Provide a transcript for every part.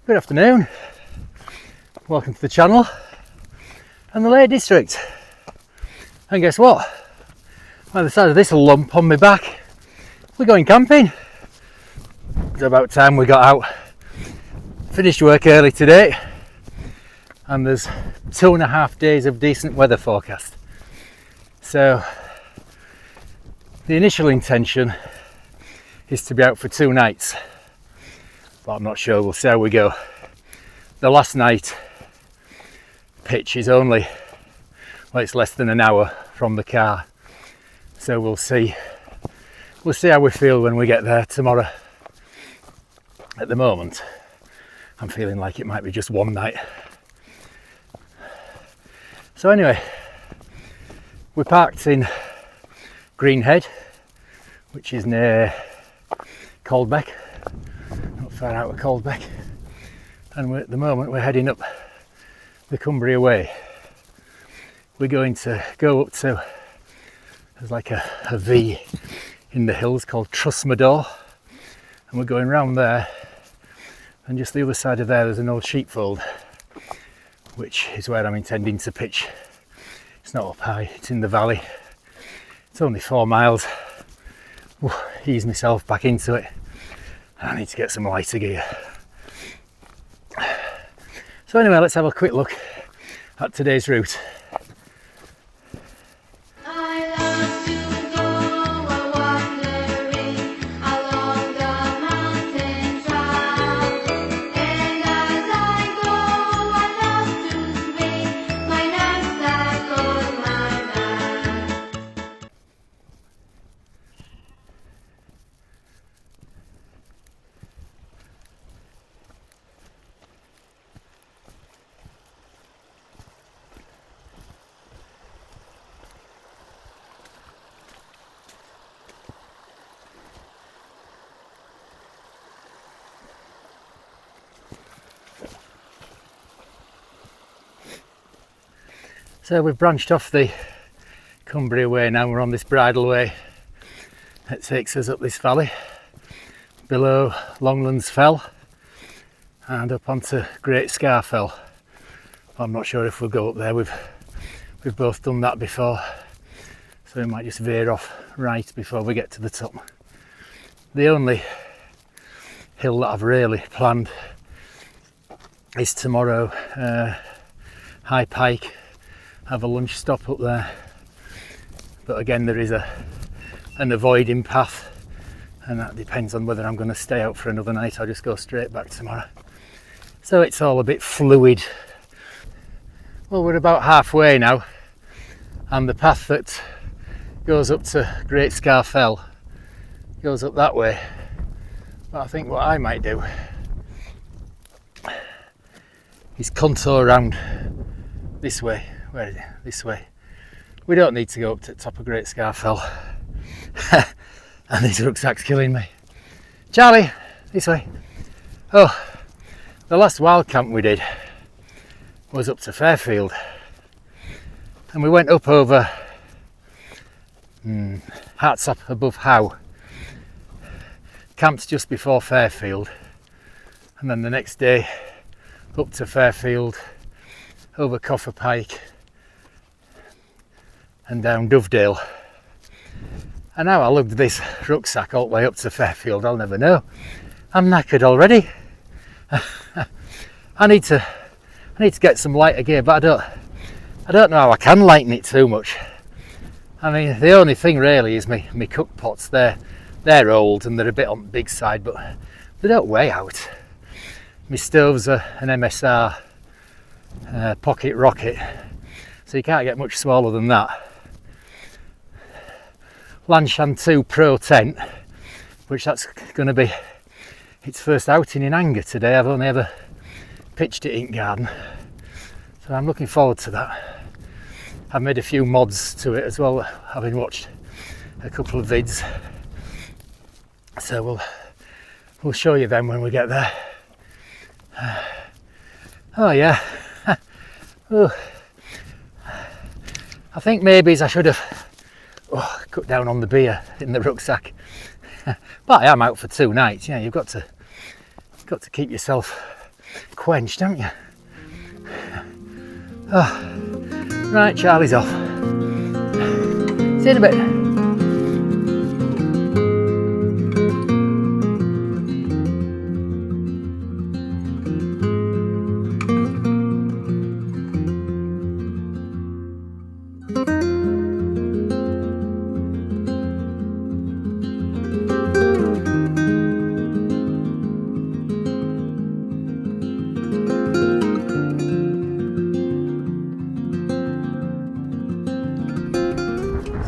Good afternoon, welcome to the channel and the Lake District. And guess what? By the side of this lump on my back, we're going camping. It's about time we got out. Finished work early today and there's 2.5 days of decent weather forecast. So the initial intention is to be out for 2 nights, but I'm not sure, we'll see how we go. The last night pitch is only, well, it's less than an hour from the car, so we'll see how we feel when we get there tomorrow. At the moment I'm feeling like it might be just 1 night. So anyway, we parked in Greenhead, which is near Coldbeck, not far out of Coldbeck, and at the moment we're heading up the Cumbria Way. We're going to go up to, there's like a V in the hills called Trusmadore, and we're going round there, and just the other side of there there's an old sheepfold, which is where I'm intending to pitch. It's not up high, it's in the valley. It's only 4 miles. Ease myself back into it. I need to get some lighter gear. So anyway, let's have a quick look at today's route. So we've branched off the Cumbria Way now, we're on this bridle way that takes us up this valley, below Longlands Fell and up onto Great Scar Fell. I'm not sure if we'll go up there, we've both done that before, so we might just veer off right before we get to the top. The only hill that I've really planned is tomorrow, High Pike. Have a lunch stop up there, but again there is an avoiding path, and that depends on whether I'm going to stay out for another night or just go straight back tomorrow. So it's all a bit fluid. Well, we're about halfway now, and the path that goes up to Great Scar Fell goes up that way, but I think what I might do is contour around this way. Where is it? This way. We don't need to go up to the top of Great Scar Fell. And this rucksack's killing me. Charlie, this way. Oh, the last wild camp we did was up to Fairfield. And we went up over Hartsop above Howe. Camped just before Fairfield. And then the next day up to Fairfield, over Coffer Pike, and down Dovedale. And now I lugged this rucksack all the way up to Fairfield, I'll never know. I'm knackered already. I need to get some lighter gear, but I don't know how I can lighten it too much. I mean, the only thing really is my cook pots. They're old and they're a bit on the big side, but they don't weigh out. My stoves are an MSR pocket rocket, so you can't get much smaller than that. Lanshan 2 Pro tent, which that's going to be its first outing in anger today. I've only ever pitched it in garden, so I'm looking forward to that. I've made a few mods to it as well, having watched a couple of vids, so we'll show you them when we get there. Oh yeah. Oh. I think maybe I should have cut down on the beer in the rucksack. But I am out for 2 nights. Yeah, you've got to keep yourself quenched, haven't you? Oh. Right, Charlie's off. See you in a bit.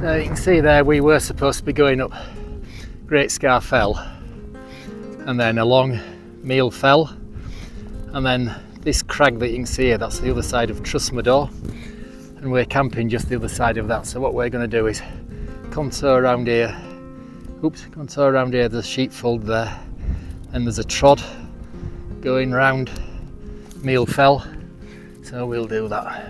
So you can see there we were supposed to be going up Great Scar Fell and then along Meal Fell, and then this crag that you can see here, that's the other side of Trustmadore, and we're camping just the other side of that. So what we're going to do is contour around here, there's a sheepfold there, and there's a trod going round Meal Fell, so we'll do that.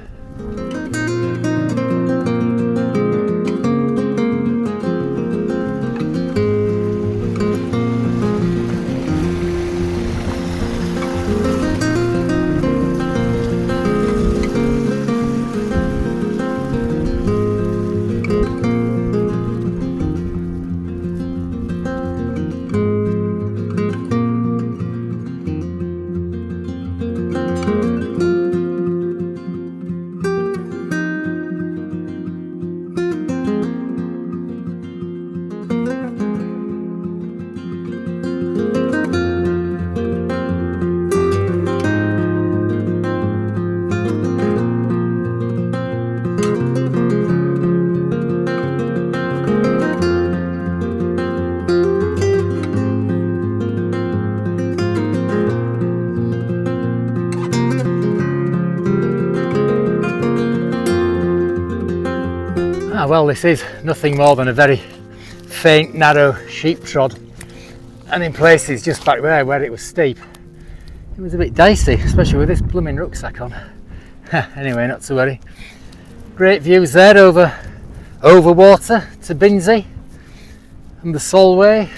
Well, this is nothing more than a very faint, narrow sheep trod, and in places just back there where it was steep, it was a bit dicey, especially with this blooming rucksack on. Anyway, not to worry. Great views there over water to Binsey and the Solway,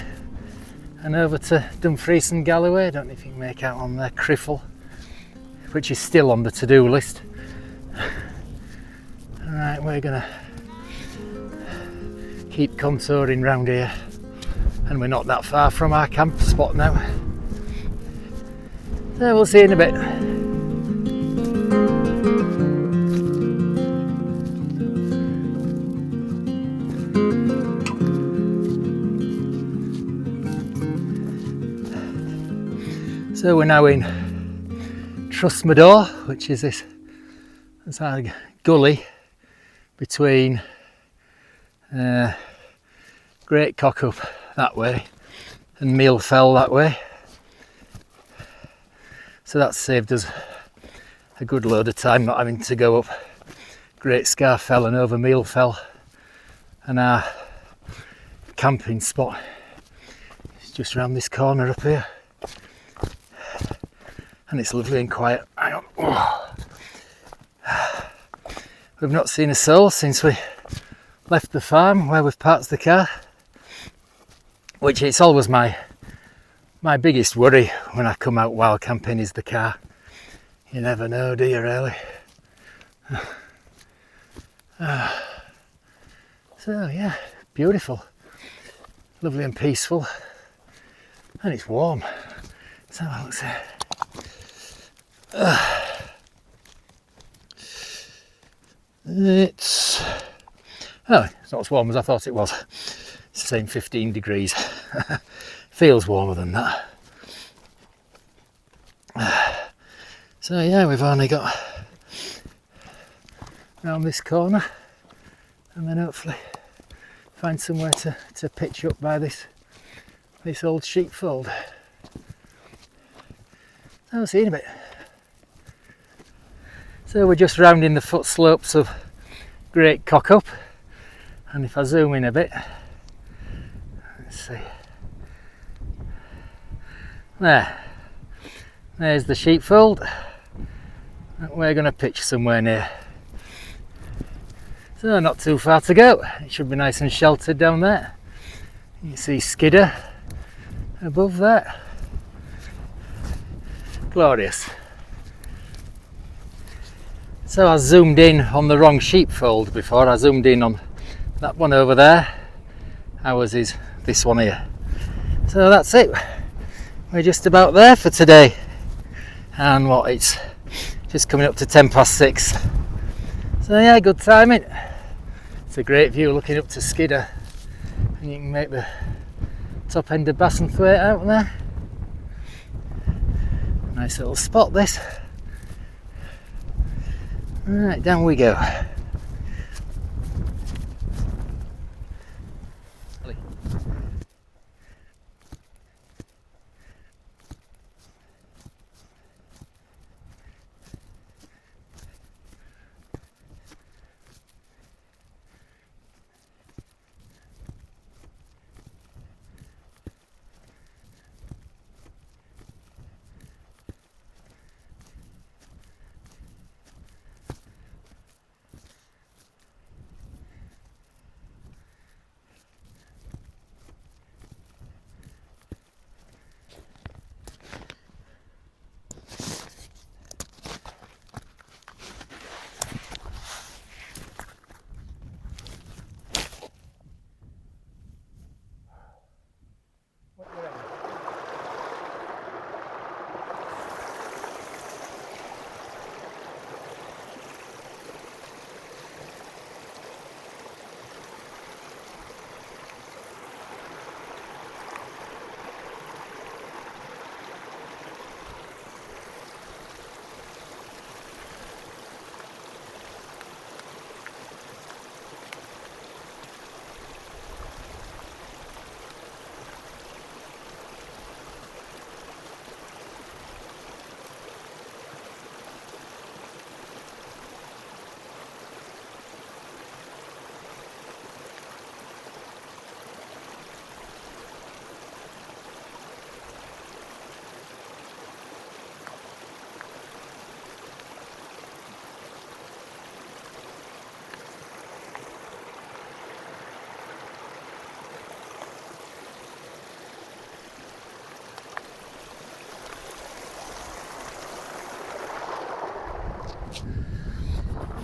and over to Dumfries and Galloway. I don't know if you can make out on there Criffle, which is still on the to-do list. Alright, we're gonna keep contouring round here, and we're not that far from our camp spot now. So we'll see you in a bit. So we're now in Trustmadore, which is this gully between Great Cockup that way and Meal Fell that way. So that's saved us a good load of time not having to go up Great Scar Fell and over Meal Fell, and our camping spot is just around this corner up here, and it's lovely and quiet. We've not seen a soul since we left the farm where we've parked the car, which it's always my biggest worry when I come out wild camping is the car. You never know, do you, really? So yeah, beautiful, lovely and peaceful, and it's warm. So let's see. It's not as warm as I thought it was. It's the same 15 degrees. Feels warmer than that. So yeah, we've only got around this corner, and then hopefully find somewhere to pitch up by this old sheepfold. I'll see you in a bit. So we're just rounding the foot slopes of Great Cockup, and if I zoom in a bit, let's see, there's the sheepfold that we're going to pitch somewhere near. So not too far to go. It should be nice and sheltered down there. You can see Skidder above there. Glorious. So I zoomed in on the wrong sheepfold before. I zoomed in on that one over there. Ours is this one here. So that's it. We're just about there for today. And what, it's just coming up to 6:10. So yeah, good timing. It's a great view looking up to Skidder. And you can make the top end of Bassenthwaite out there. Nice little spot this. Right, down we go.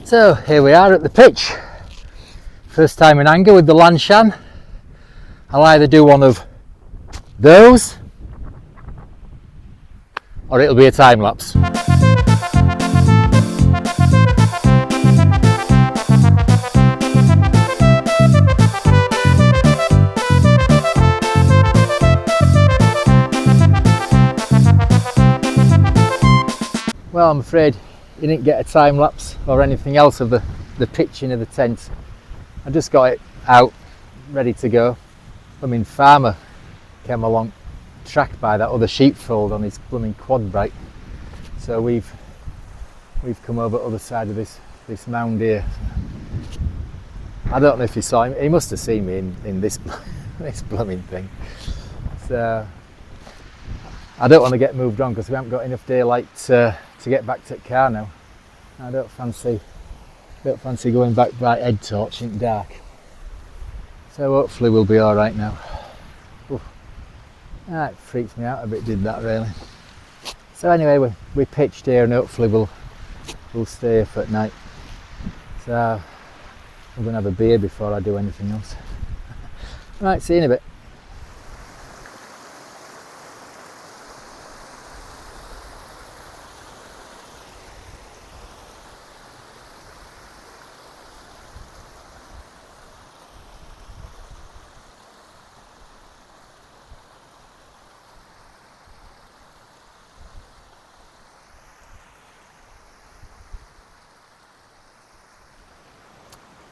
So here we are at the pitch. First time in Angor with the Lanshan. I'll either do one of those or it'll be a time lapse. Well, I'm afraid you didn't get a time lapse or anything else of the pitching of the tent. I just got it out ready to go. I mean, farmer came along tracked by that other sheepfold on his blooming quad bike. So we've come over the other side of this mound here. I don't know if he saw him. He must have seen me in this this blooming thing. So I don't want to get moved on because we haven't got enough daylight to get back to the car now. I don't fancy going back by head torch in the dark. So hopefully we'll be all right now. Oof. It freaks me out a bit, did that really. So anyway, we pitched here and hopefully we'll stay here for night. So I'm going to have a beer before I do anything else. Right, see you in a bit.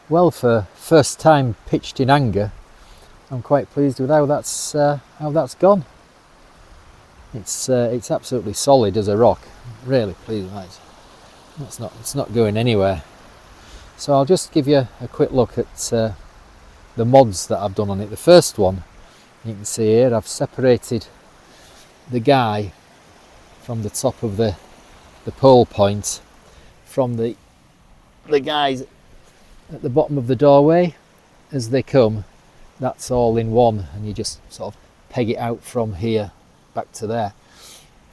Well, for first time pitched in Angor, I'm quite pleased with how that's gone. It's absolutely solid as a rock. Really pleased with that. It's not going anywhere. So I'll just give you a quick look at the mods that I've done on it. The first one, you can see here, I've separated the guy from the top of the pole point from the guys at the bottom of the doorway as they come. That's all in one, and you just sort of peg it out from here back to there.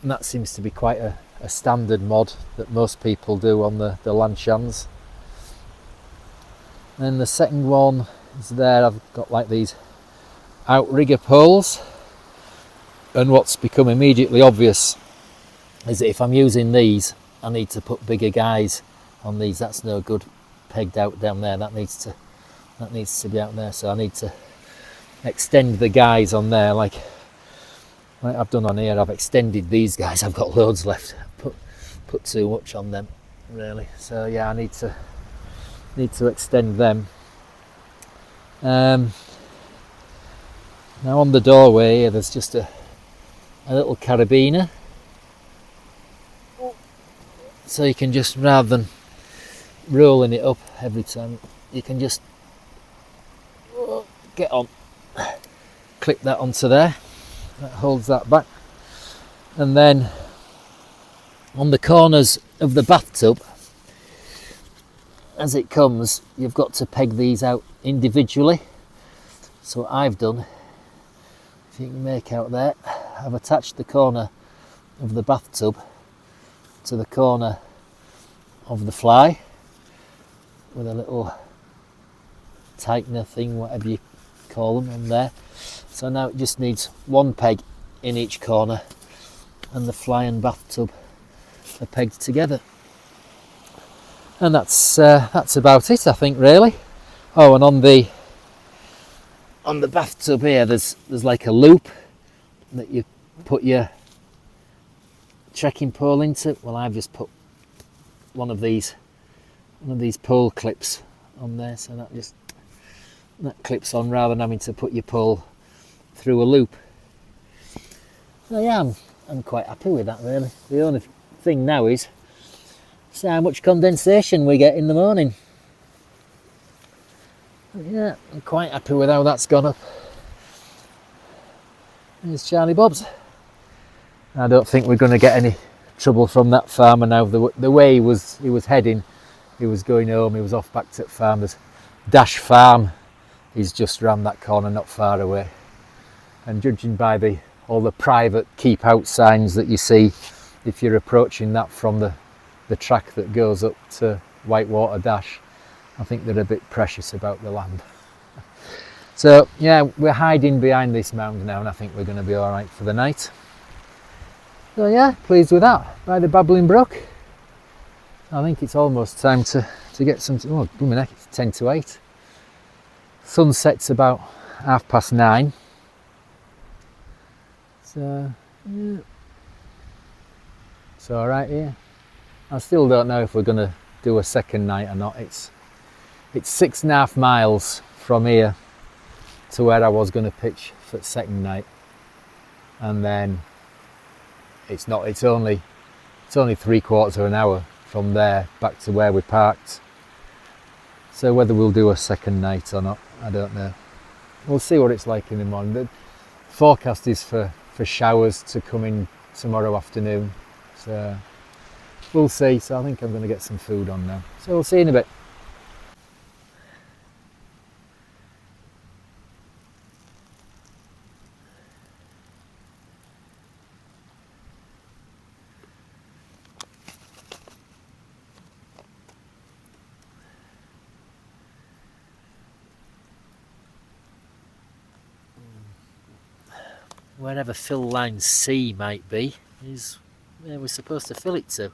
and that seems to be quite a standard mod that most people do on the Lanshans. Then the second one is there. I've got like these outrigger poles, and what's become immediately obvious is that if I'm using these, I need to put bigger guys on these. That's no good pegged out down there. That needs to be out there. So I need to extend the guys on there, like I've done on here. I've extended these guys. I've got loads left. Put too much on them, really. So yeah, I need to extend them. Now on the doorway here, there's just a little carabiner, so you can just, rather than rolling it up every time, you can just get on, clip that onto there. That holds that back. And then on the corners of the bathtub, as it comes, you've got to peg these out individually. So what I've done, if you can make out there, I've attached the corner of the bathtub to the corner of the fly with a little tightener thing, whatever you call them, on there. So now it just needs one peg in each corner, and the fly and bathtub are pegged together. And that's about it, I think, really. Oh, and on the bathtub here, there's like a loop that you put your trekking pole into. Well, I've just put one of these pole clips on there, so that clips on rather than having to put your pole through a loop. So yeah, I'm quite happy with that, really. The only thing now is how much condensation we get in the morning. But yeah, I'm quite happy with how that's gone up. There's Charlie Bob's. I don't think we're going to get any trouble from that farmer now. The way he was heading, he was going home, he was off back to the farmer's Dash Farm. He's just round that corner, not far away. And judging by all the private keep out signs that you see if you're approaching that from the track that goes up to Whitewater Dash, I think they're a bit precious about the land. So yeah, we're hiding behind this mound now, and I think we're going to be all right for the night. So yeah, pleased with that. By the Babbling Brook. I think it's almost time to get some. Oh, blooming heck, it's 10 to 8. Sunset's about 9:30. So yeah, it's all right here. I still don't know if we're going to do a second night or not. It's 6.5 miles from here to where I was going to pitch for the second night, and then it's only 3/4 of an hour from there back to where we parked. So whether we'll do a second night or not, I don't know. We'll see what it's like in the morning. The forecast is for showers to come in tomorrow afternoon, so we'll see. So I think I'm going to get some food on now. So we'll see in a bit. Wherever fill line C might be is where we're supposed to fill it to.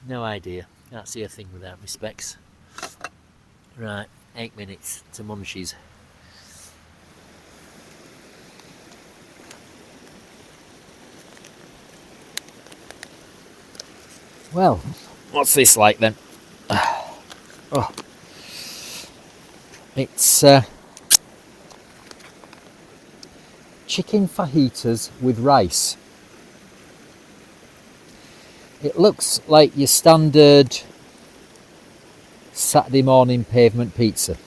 No idea. Can't see a thing without my specs. Right, 8 minutes to Munchies. Well, what's this like then? Oh, it's chicken fajitas with rice. It looks like your standard Saturday morning pavement pizza.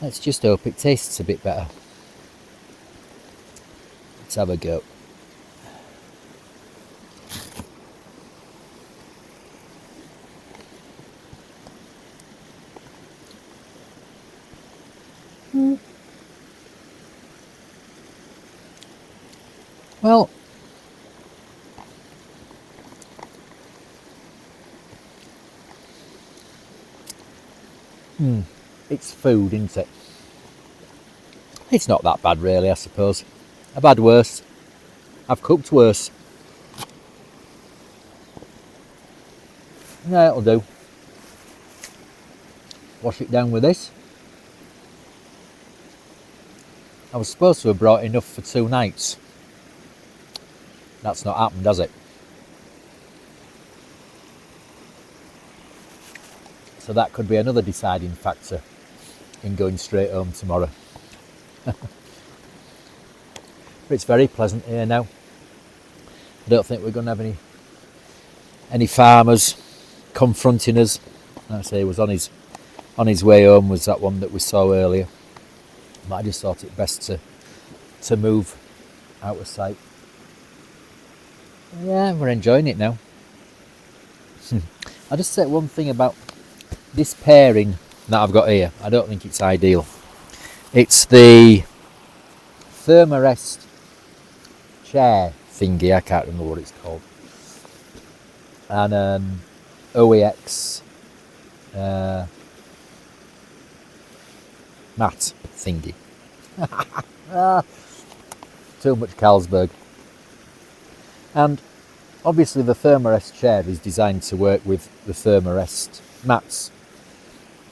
Let's just hope it tastes a bit better. Let's have a go. Well, it's food, isn't it? It's not that bad really, I suppose. I've had worse. I've cooked worse. Yeah, it'll do. Wash it down with this. I was supposed to have brought enough for 2 nights. That's not happened, has it? So that could be another deciding factor in going straight home tomorrow. But it's very pleasant here now. I don't think we're going to have any farmers confronting us. Like I say, he was on his way home was that one that we saw earlier. But I just thought it best to move out of sight. Yeah, we're enjoying it now. I'll just say one thing about this pairing that I've got here. I don't think it's ideal. It's the Thermarest chair thingy, I can't remember what it's called, and an OEX mat thingy. Too much Carlsberg. And obviously the Thermarest chair is designed to work with the Thermarest mats,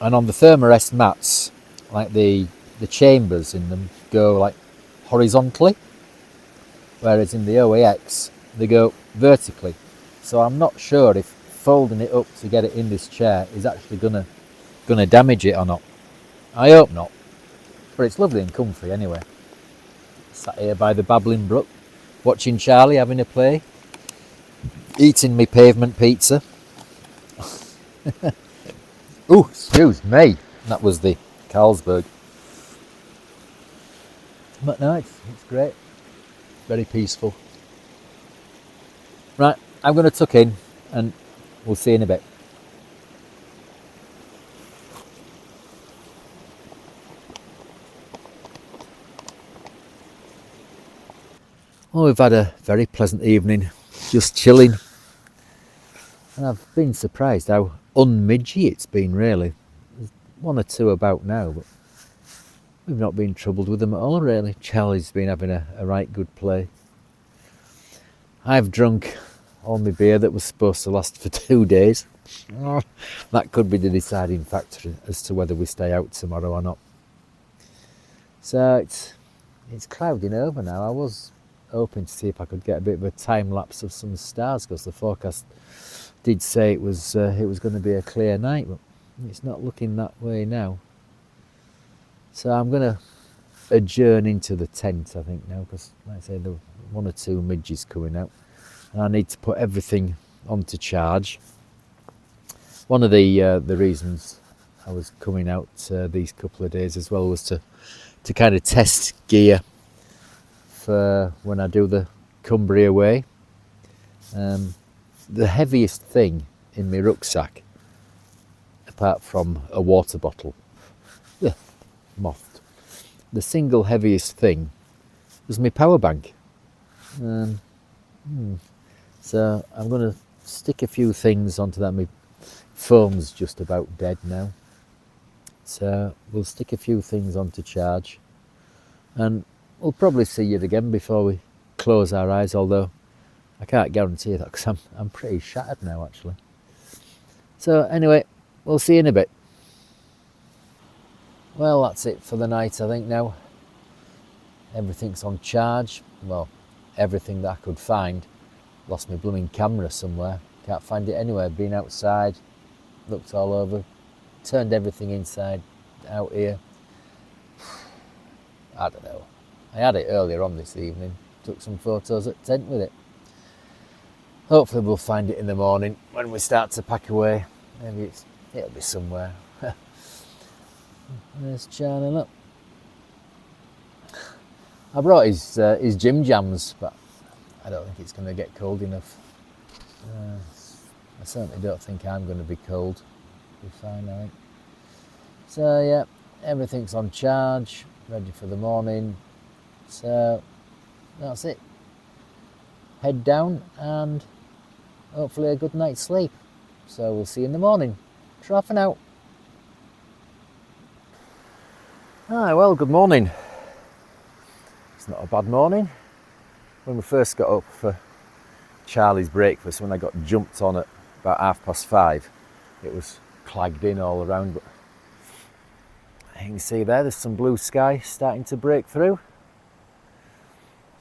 and on the Thermarest mats, like the chambers in them go like horizontally, whereas in the OEX they go vertically. So I'm not sure if folding it up to get it in this chair is actually gonna damage it or not. I hope not, but it's lovely and comfy anyway. Sat here by the babbling brook, watching Charlie having a play, eating me pavement pizza. Oh, excuse me, that was the Carlsberg. But no, it's great, very peaceful. Right, I'm going to tuck in and we'll see in a bit. Well, we've had a very pleasant evening, just chilling. And I've been surprised how unmidgy it's been, really. There's 1 or 2 about now, but we've not been troubled with them at all, really. Charlie's been having a right good play. I've drunk all my beer that was supposed to last for 2 days. That could be the deciding factor as to whether we stay out tomorrow or not. So it's clouding over now. I was hoping to see if I could get a bit of a time lapse of some stars, because the forecast did say it was going to be a clear night, but it's not looking that way now. So I'm going to adjourn into the tent, I think, now, because like I say, there were 1 or 2 midges coming out and I need to put everything onto charge. One of the reasons I was coming out these couple of days as well was to kind of test gear for when I do the Cumbria way. The heaviest thing in my rucksack, apart from a water bottle, mouthed, the single heaviest thing was my power bank. So I'm going to stick a few things onto that. My phone's just about dead now, so we'll stick a few things onto charge, and we'll probably see you again before we close our eyes, although I can't guarantee that because I'm pretty shattered now, actually. So anyway, we'll see you in a bit. Well, that's it for the night, I think, now. Everything's on charge. Well, everything that I could find. Lost my blooming camera somewhere. Can't find it anywhere. Been outside, looked all over, turned everything inside out here. I don't know. I had it earlier on this evening. Took some photos at tent with it. Hopefully we'll find it in the morning when we start to pack away. Maybe it'll be somewhere. There's Charlie, look. I brought his gym jams, but I don't think it's going to get cold enough. I certainly don't think I'm going to be cold. Be fine, I think. So yeah, everything's on charge, ready for the morning. So that's it. head down and hopefully a good night's sleep. So we'll see you in the morning. Ta for now. Well, good morning. It's not a bad morning. When we first got up for Charlie's breakfast, when I got jumped on at about 5:30, it was clagged in all around, but you can see there's some blue sky starting to break through.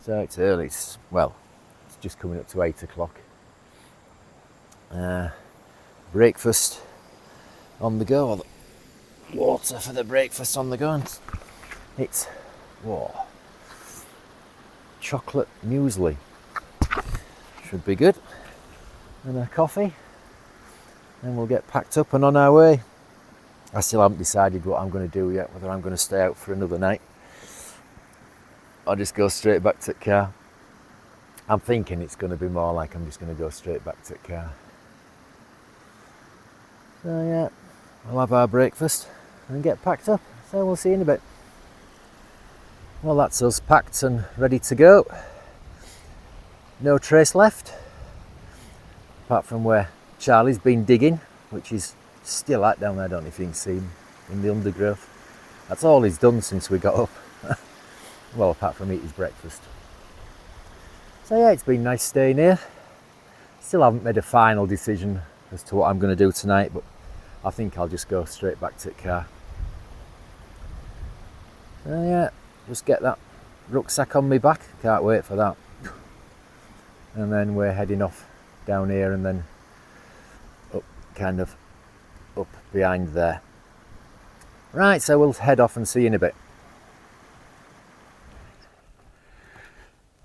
So it's early, it's just coming up to 8 o'clock. Breakfast on the go, or the water for the breakfast on the go. And it's chocolate muesli. Should be good. And a coffee. And we'll get packed up and on our way. I still haven't decided what I'm going to do yet, whether I'm going to stay out for another night or just go straight back to the car. I'm thinking it's going to be more like I'm just going to go straight back to the car. So yeah, we'll have our breakfast and get packed up. So we'll see you in a bit. Well, that's us packed and ready to go. No trace left, apart from where Charlie's been digging, which is still out down there. I don't know if you can see him in the undergrowth. That's all he's done since we got up. Well, apart from eat his breakfast. So yeah, it's been nice staying here. Still haven't made a final decision as to what I'm going to do tonight, but I think I'll just go straight back to the car. So yeah, just get that rucksack on my back. Can't wait for that. And then we're heading off down here and then up, kind of up behind there. Right, so we'll head off and see you in a bit.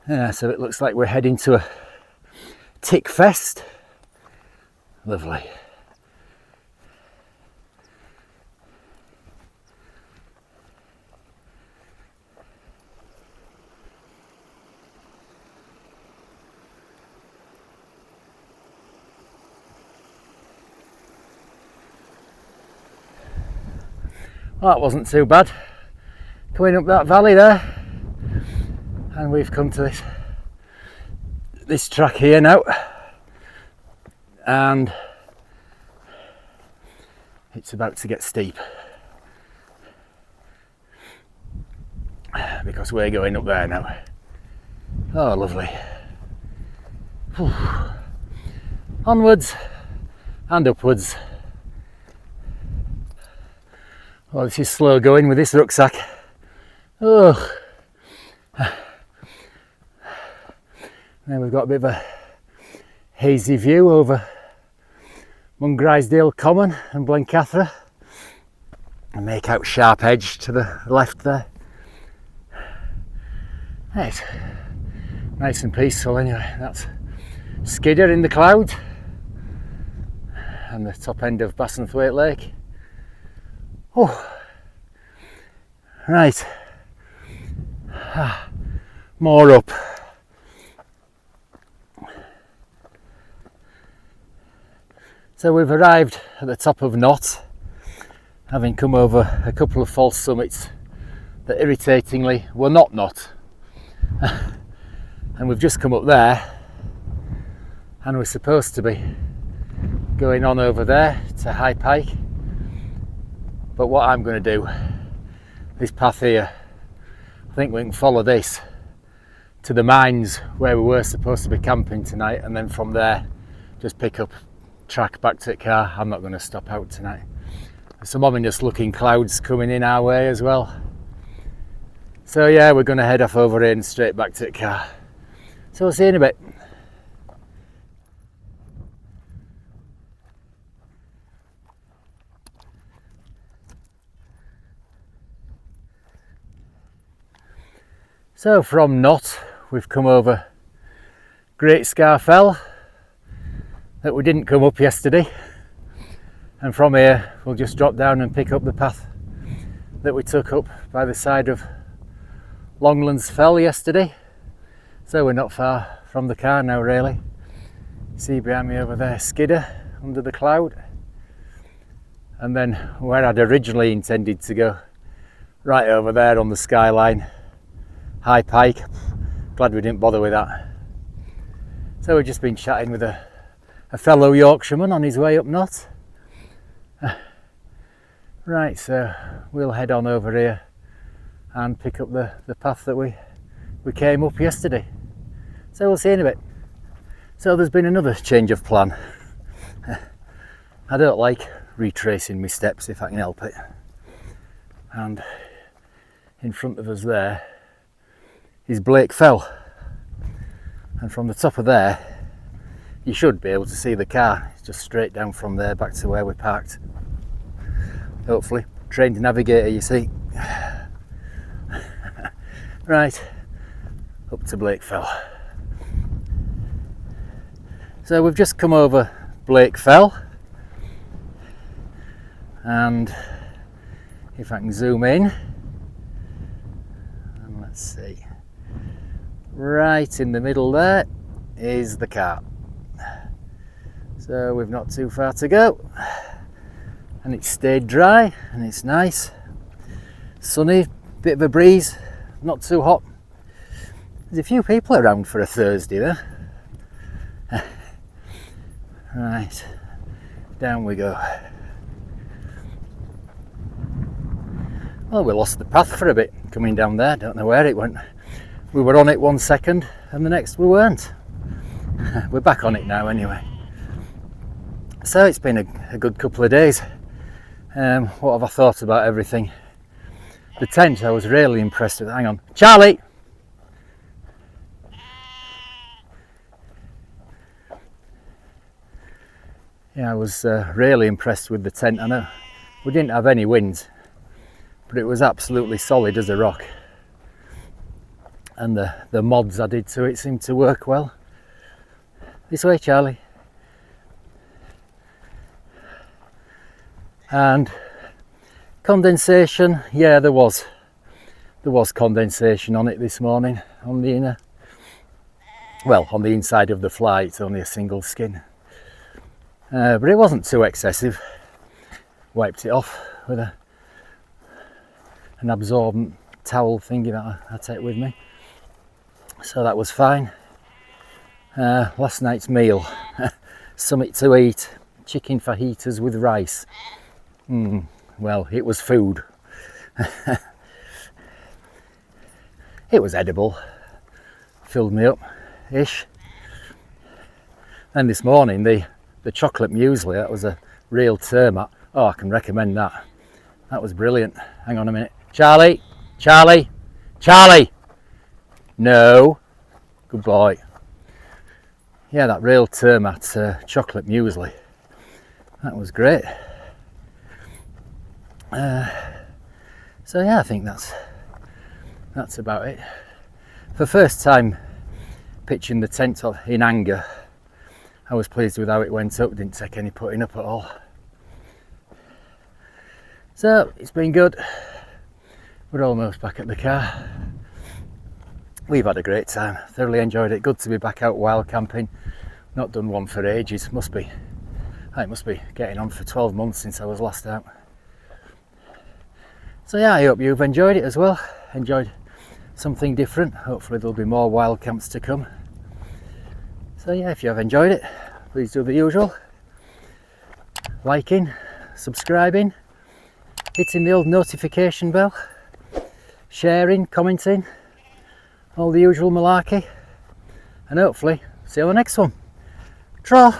Yeah, so it looks like we're heading to a tick fest. Lovely. Well, that wasn't too bad. Coming up that valley there, and we've come to this track here now, and it's about to get steep because we're going up there now. Oh, lovely. Whew. Onwards and upwards. Well, this is slow going with this rucksack. Oh. Then we've got a bit of a hazy view over Mungrisdale Common and Blencathra. And make out Sharp Edge to the left there. It's nice and peaceful anyway. That's Skidder in the cloud and the top end of Bassenthwaite Lake. Oh, right, more up. So we've arrived at the top of Knott, having come over a couple of false summits that irritatingly were not Knott. And we've just come up there and we're supposed to be going on over there to High Pike. But what I'm going to do, this path here, I think we can follow this to the mines where we were supposed to be camping tonight, and then from there just pick up track back to the car. I'm not going to stop out tonight. There's some ominous looking clouds coming in our way as well. So yeah, we're going to head off over here and straight back to the car. So we'll see you in a bit. So from Knott we've come over Great Scar Fell that we didn't come up yesterday, and from here we'll just drop down and pick up the path that we took up by the side of Longlands Fell yesterday. So we're not far from the car now really. See behind me over there Skidder under the cloud, and then where I'd originally intended to go, right over there on the skyline, High Pike. Glad we didn't bother with that. So we've just been chatting with a fellow Yorkshireman on his way up north. Right, so we'll head on over here and pick up the path that we came up yesterday. So we'll see you in a bit. So there's been another change of plan. I don't like retracing my steps if I can help it. And in front of us there is Blake Fell. And from the top of there, you should be able to see the car. It's just straight down from there back to where we parked. Hopefully, trained navigator, you see. Right, up to Blake Fell. So we've just come over Blake Fell, and if I can zoom in, and let's see, right in the middle there is the car. So we've not too far to go, and it's stayed dry and it's nice, sunny, bit of a breeze, not too hot. There's a few people around for a Thursday there. Right, down we go. Well, we lost the path for a bit coming down there, don't know where it went. We were on it 1 second and the next we weren't. We're back on it now anyway. So it's been a good couple of days. What have I thought about everything? The tent I was really impressed with. Hang on, Charlie! Yeah, I was really impressed with the tent. I know we didn't have any wind, but it was absolutely solid as a rock. And the mods I did to it seemed to work well. This way, Charlie. And condensation, yeah, there was condensation on it this morning on the inner, well, on the inside of the fly. It's only a single skin. But it wasn't too excessive. Wiped it off with an absorbent towel thingy that I take with me. So that was fine. Last night's meal, something to eat, chicken fajitas with rice. Well, it was food. It was edible. Filled me up-ish. And this morning, the chocolate muesli, that was a real termite. Oh, I can recommend that. That was brilliant. Hang on a minute. Charlie! Charlie! Charlie! No. Good boy. Yeah, that real termite chocolate muesli. That was great. So yeah, I think that's about it. For the first time pitching the tent in anger, I was pleased with how it went up. Didn't take any putting up at all. So it's been good. We're almost back at the car. We've had a great time. Thoroughly enjoyed it. Good to be back out wild camping. Not done one for ages. It must be getting on for 12 months since I was last out. So yeah, I hope you've enjoyed it as well. Enjoyed something different. Hopefully there'll be more wild camps to come. So yeah, if you have enjoyed it, please do the usual. Liking, subscribing, hitting the old notification bell, sharing, commenting, all the usual malarkey. And hopefully see you on the next one. Tra!